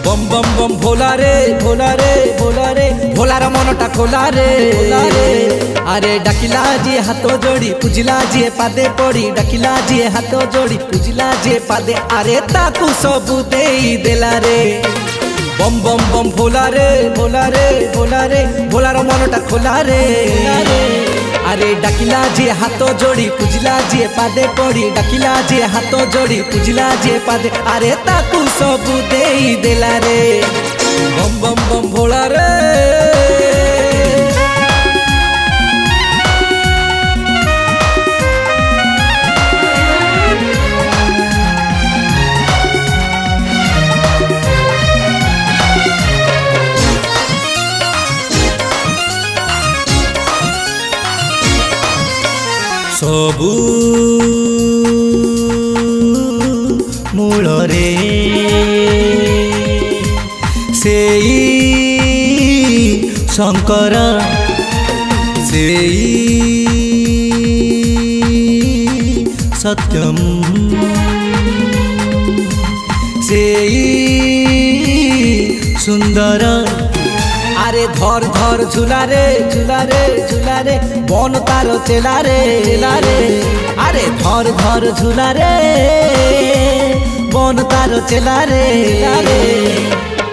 बम बम बम भोला रे भोला रे भोला रे भोलार मनटा खोला रे अरे डाकिला जी हाथ जोड़ी पूजिला जी पादे पड़ी डाकिला जी हाथ जोड़ी पूजिला जी पादे अरे ताकू सबू देई देला रे बम बम बम भोला रे भोला रे भोला रे भोलार मनटा खोला रे अरे डाकिला जी हाथ जोड़ी पूजिला जी पादे पड़ी डाकिला जी हाथ जोड़ी पूजिला जी पादे अरे ताकू सबू देई देला रे बम बम बम भोला रे सबू मूल रे सेई शंकर सेई सत्यम सेई सुंदर अरे धर धर झूला रे झूला रे झूला रे बन तार चेला रे अरे धर धर झूला रे बन तार चेला रे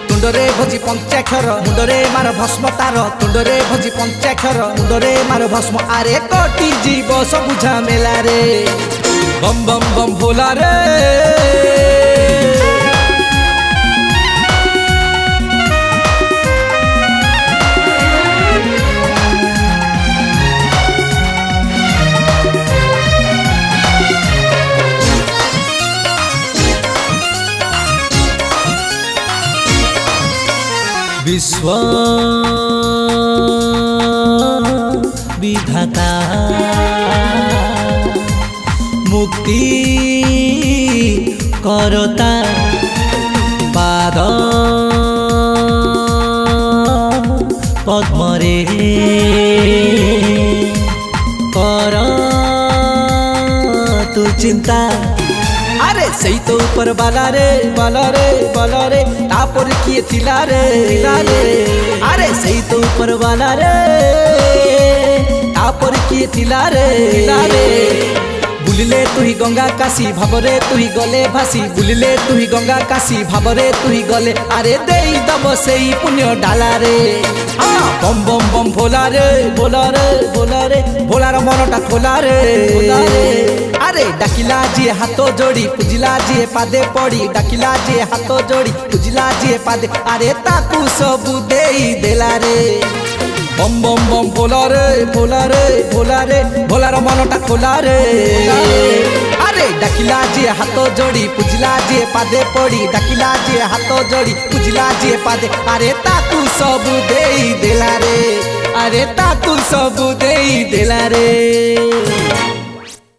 तुंडरे भोजी पंचाक्षर मुंडरे मार भस्म तार तुंडरे भोजी पंचाक्षर मुंडरे मार भस्म अरे कोटी जीव सब झमेला रे बम बम बम भोला रे विश्व विधाता मुक्ति करता पाद पद्मरे कर तू चिंता अरे सही तो ऊपर बाला रे बाला रे बाला रे तापर किए थिला रे अरे सही तो ऊपर बाला रे तापर किए थिला रे बुलिले तु ही गंगा काशी भावरे तु ही गले भासी बुलिले तु ही गंगा काशी भावरे तु ही गले अरे देई दब सेई पुण्य डाला रे बम बम बम भोला रे भोला रे भोला रे भोलार मनटा खोला रे अरे डाकिला जी हाथ जोड़ी पूजिला जी पादे पड़ी डाकिला जी हाथ जोड़ी पूजिला जी पादे अरे ताकू सबू देई देला रे बम बम बम भोला रे भोला रे भोला रे भोलार मनटा खोला रे अरे डाकिला जी हाथ जोड़ी पूजिला जी पादे पड़ी डाकिला जी हाथ जोड़ी पूजिला जी पादे अरे ताकू सबू देई देला रे अरे ताकू सबू देई देला रे।